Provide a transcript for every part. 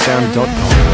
𝕺𝖊𝖆𝖊𝖑. 𝕺𝖊𝖆𝖊𝖑.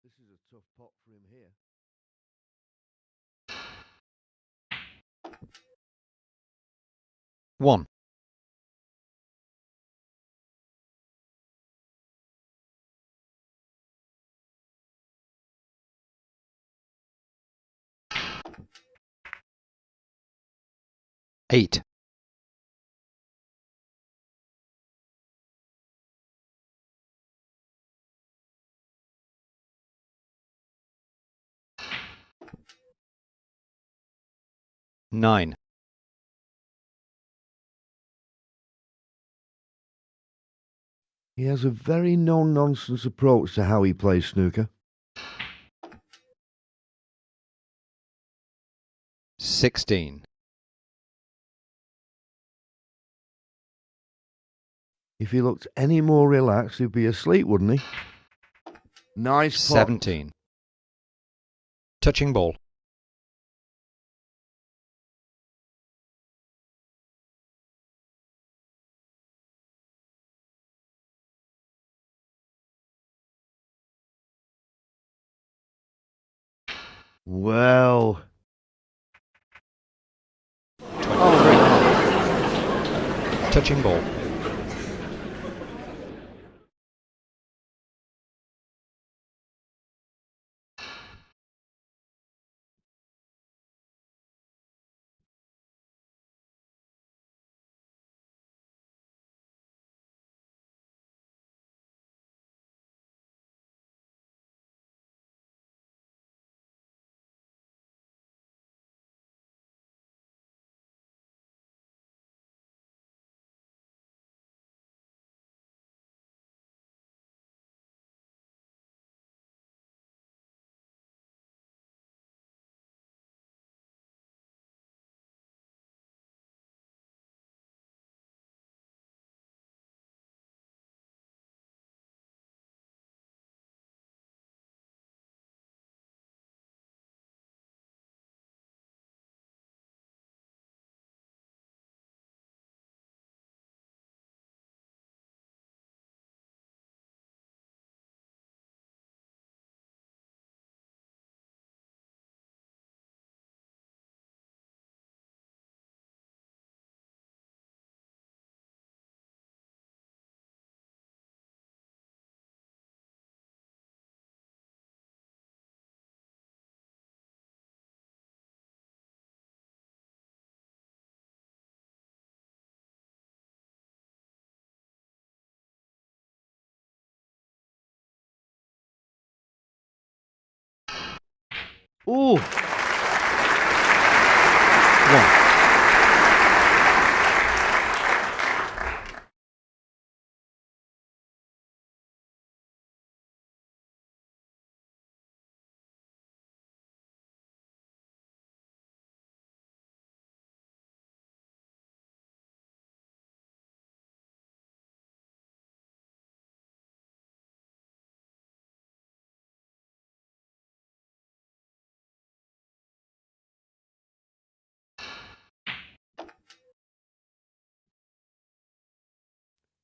This is a tough pot for him here. One. Eight. Nine. He has a very no-nonsense approach to how he plays snooker. 16. If he looked any more relaxed, he'd be asleep, wouldn't he? Nice pot. 17. Touching ball. Well. 20. Touching ball. Ooh. 1.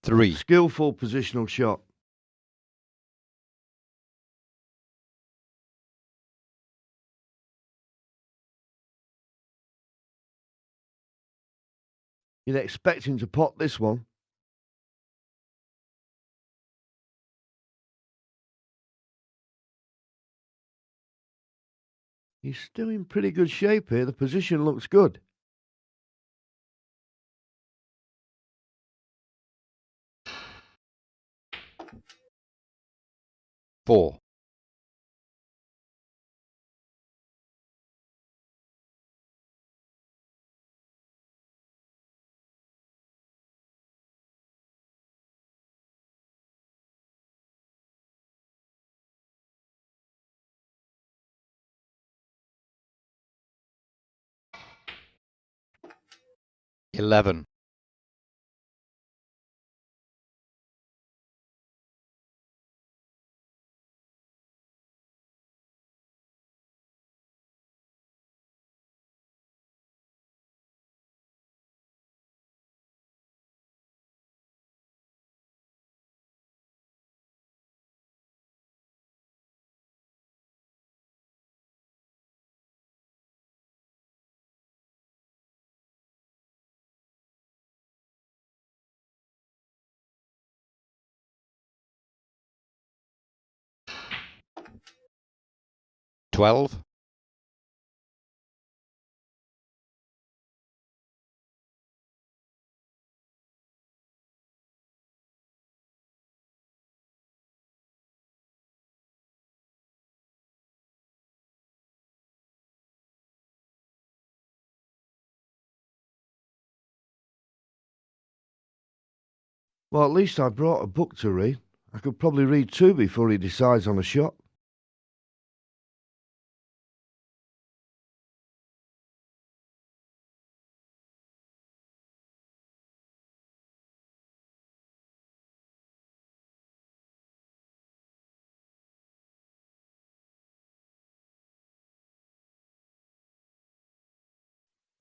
Three. Skillful positional shot. You'd expect him to pot this one. He's still in pretty good shape here. The position looks good. Four. Eleven. Twelve. Well, at least I brought a book to read. I could probably read two before he decides on a shot.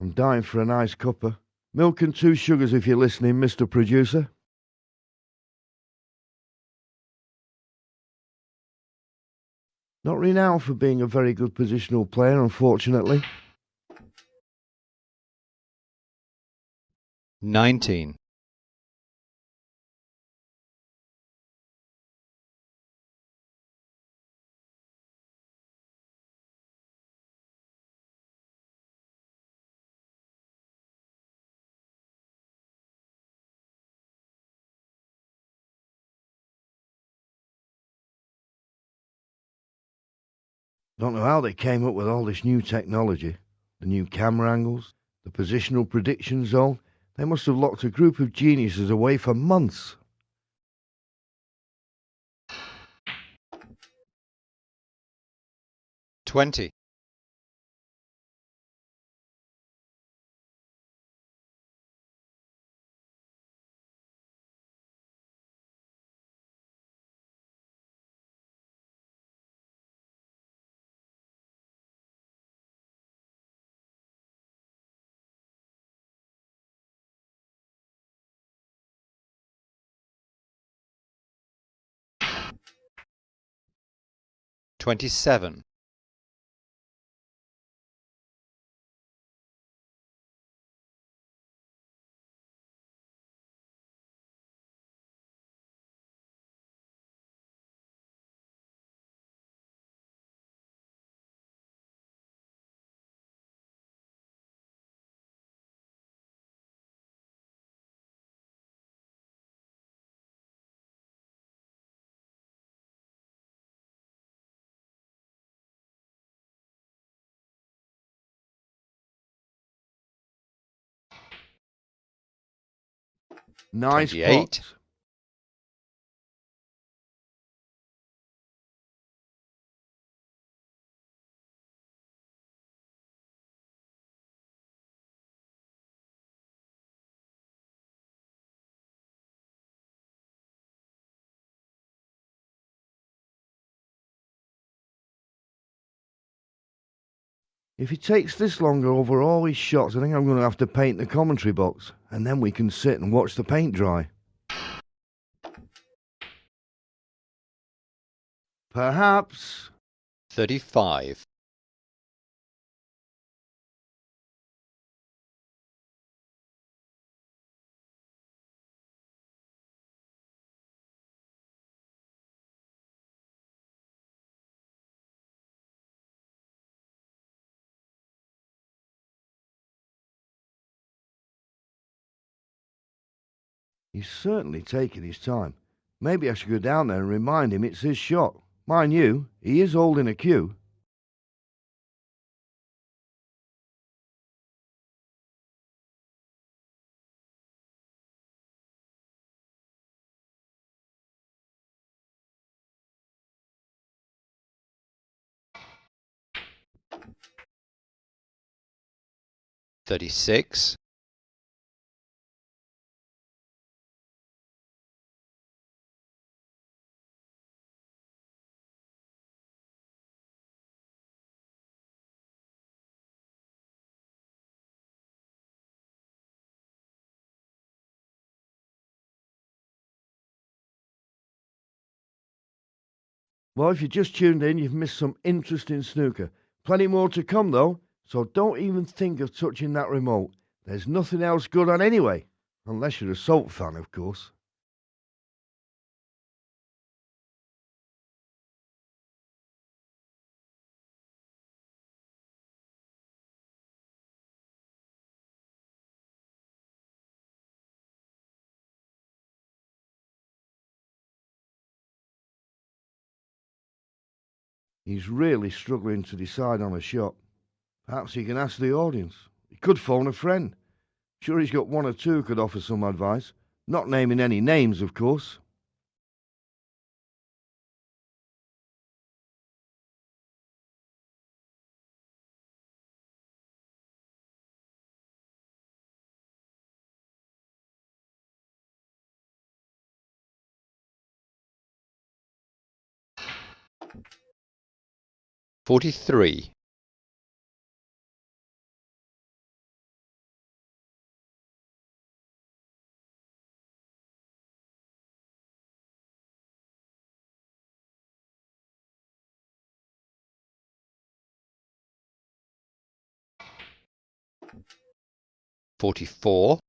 I'm dying for a nice cuppa. Milk and 2 sugars if you're listening, Mr. Producer. Not renowned for being a very good positional player, unfortunately. 19. Don't know how they came up with all this new technology. The new camera angles, the positional prediction zone. They must have locked a group of geniuses away for months. 20. $27. Nice 28. pot. If he takes this long over all his shots, I think I'm going to have to paint the commentary box, and then we can sit and watch the paint dry. Perhaps. 35. He's certainly taking his time. Maybe I should go down there and remind him it's his shot. Mind you, he is holding a cue. Thirty-six. 'Well, if you just tuned in, you've missed some interesting snooker. Plenty more to come, though, so don't even think of touching that remote. There's nothing else good on anyway. Unless you're a Salt fan, of course. He's really struggling to decide on a shot. Perhaps he can ask the audience. He could phone a friend. Sure, he's got one or two who could offer some advice. Not naming any names, of course.43. 44.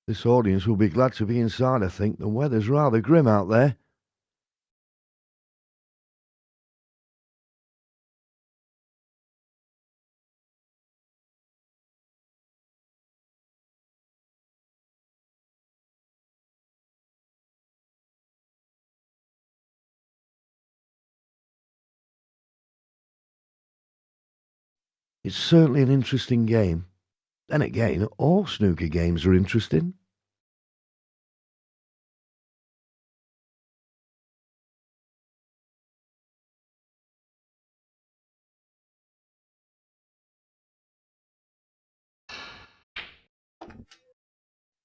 'This audience will be glad to be inside, I think. The weather's rather grim out there. It's certainly an interesting game. Then again, all snooker games are interesting.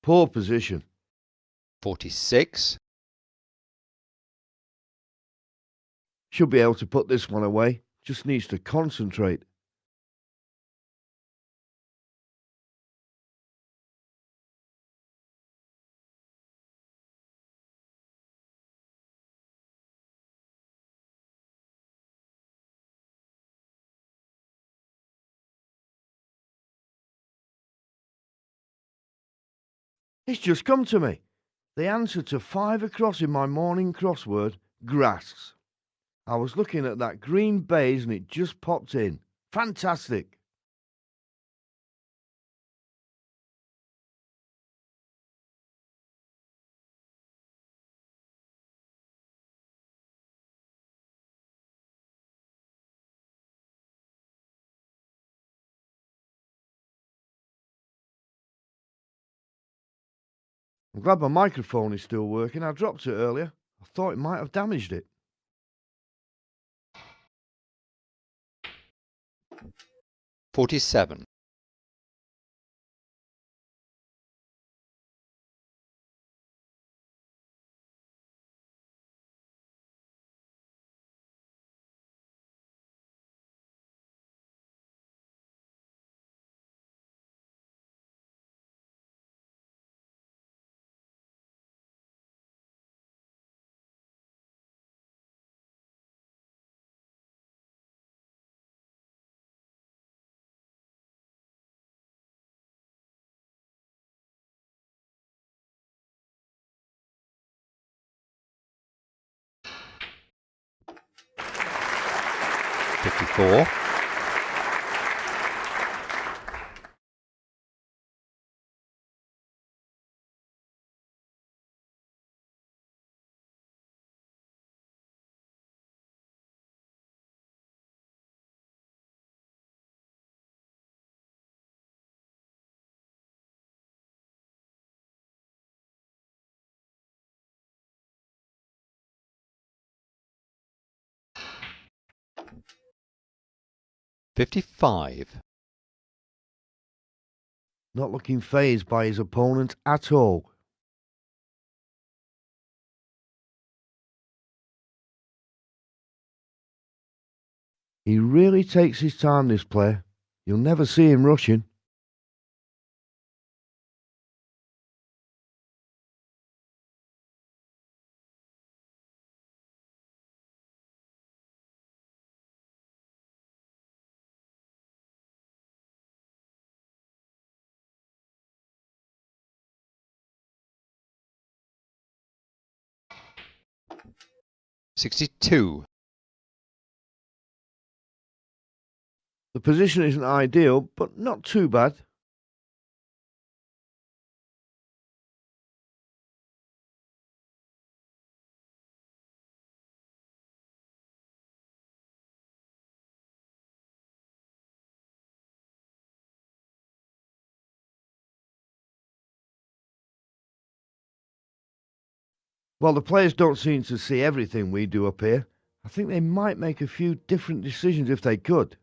Poor position. 46. Should be able to put this one away. Just needs to concentrate. It's just come to me. The answer to 5 across in my morning crossword, grass. I was looking at that green baize and it just popped in. Fantastic! I'm glad my microphone is still working. I dropped it earlier. I thought it might have damaged it. 47. 54. 55. Not looking fazed by his opponent at all. He really takes his time, this player. You'll never see him rushing.62. The position isn't ideal, but not too bad. Well, the players don't seem to see everything we do up here. I think they might make a few different decisions if they could.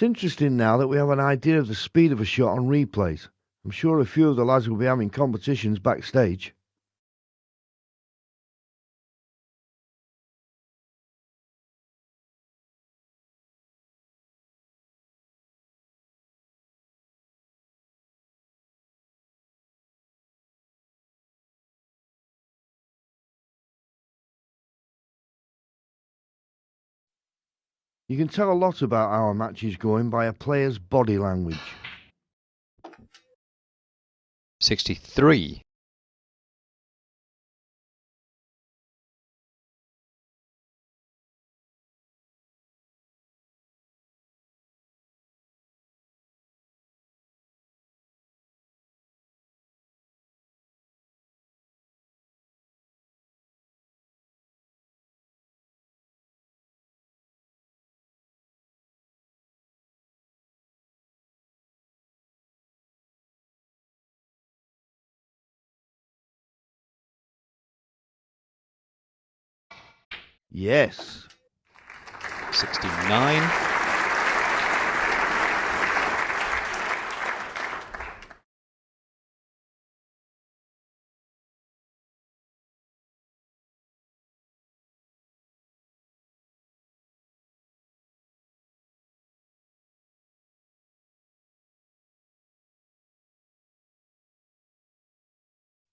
It's interesting now that we have an idea of the speed of a shot on replays. I'm sure a few of the lads will be having competitions backstage. You can tell a lot about how a match is going by a player's body language. 63. Yes. 69.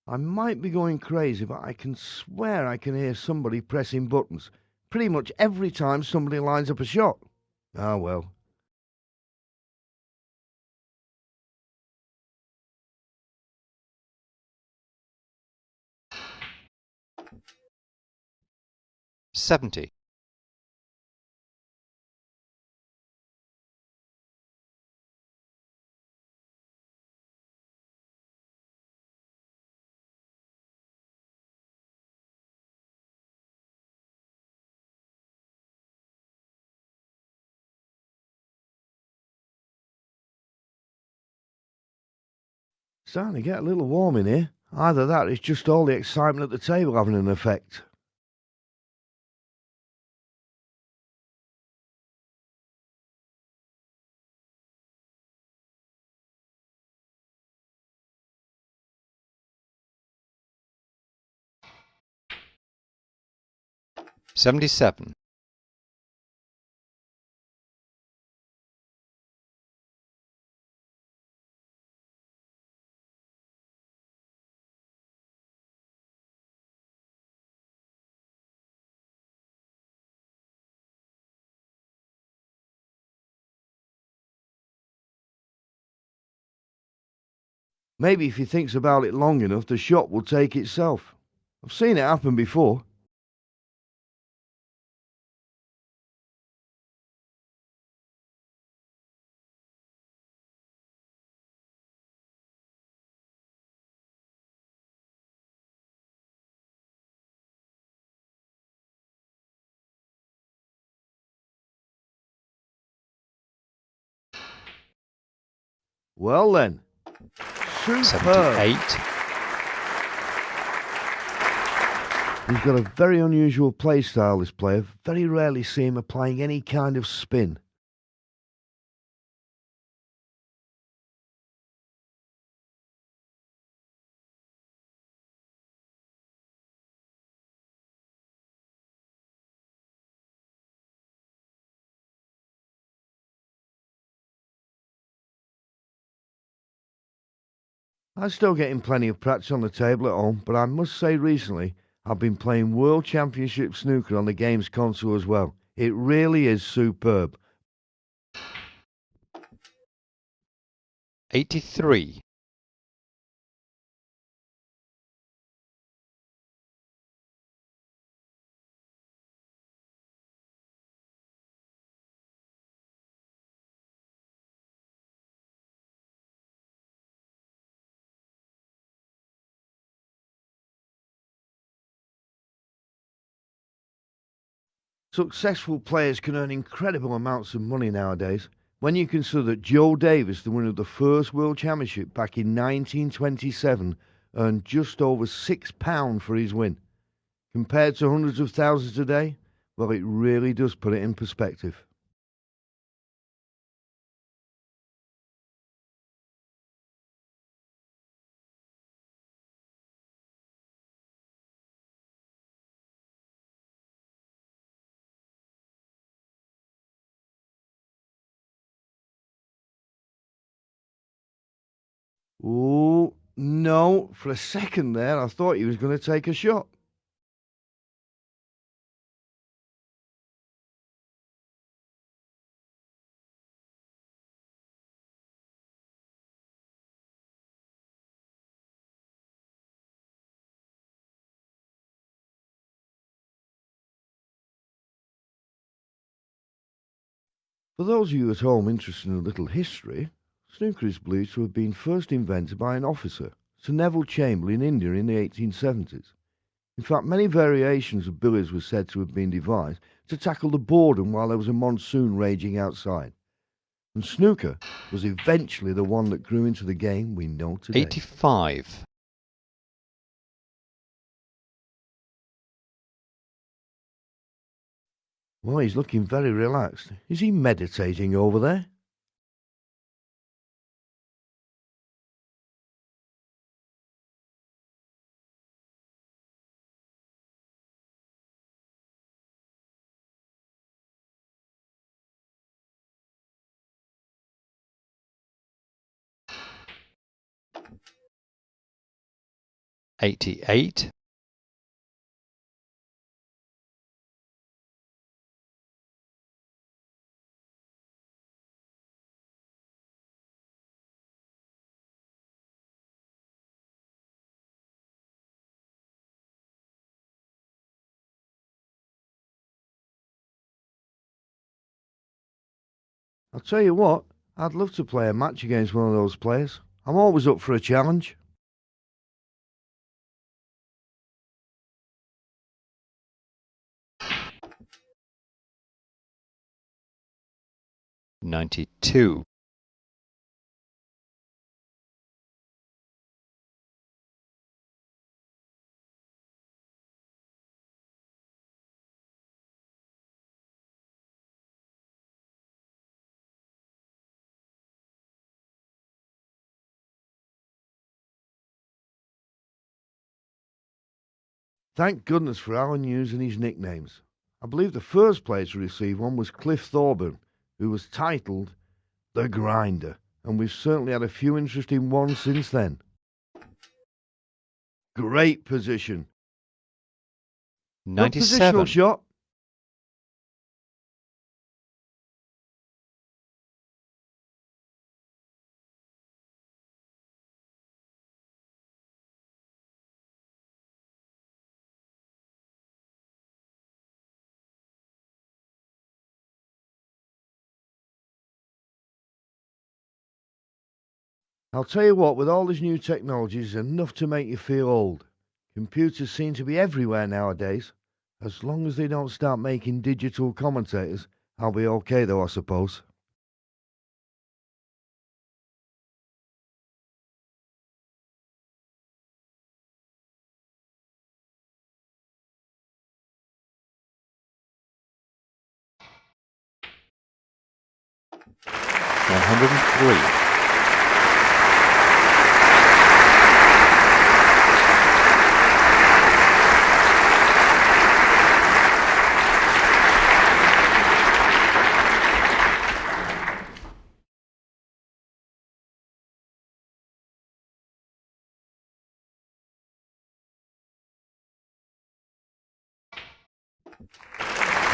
I might be going crazy, but I can swear I can hear somebody pressing buttons pretty much every time somebody lines up a shot. Ah, well. '70. Starting to get a little warm in here. Either that or it's just all the excitement at the table having an effect. '77. Maybe if he thinks about it long enough, the shot will take itself. I've seen it happen before. Well then. Superb. 78. He's got a very unusual play style, this player. Very rarely see him applying any kind of spin. I'm still getting plenty of practice on the table at home, but I must say recently I've been playing World Championship snooker on the games console as well. It really is superb. 83. Successful players can earn incredible amounts of money nowadays. When you consider that Joe Davis, the winner of the first World Championship back in 1927, earned just over £6 for his win. Compared to hundreds of thousands today, well, it really does put it in perspective. Oh, no. For a second there, I thought he was going to take a shot. For those of you at home interested in a little history, snooker is believed to have been first invented by an officer, Sir Neville Chamberlain, in India in the 1870s. In fact, many variations of billiards were said to have been devised to tackle the boredom while there was a monsoon raging outside. And snooker was eventually the one that grew into the game we know today. 85. Well, he's looking very relaxed. Is he meditating over there? 88, 'I'll tell you what, I'd love to play a match against one of those players. I'm always up for a challenge. 92, 'Thank goodness for Alan using his nicknames. I believe the first player to receive one was Cliff Thorburn, who was titled The Grinder, and we've certainly had a few interesting ones since then. Great position. Good positional 97, shot. I'll tell you what, with all these new technologies, enough to make you feel old. Computers seem to be everywhere nowadays. As long as they don't start making digital commentators, I'll be okay though, I suppose. $103,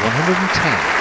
110,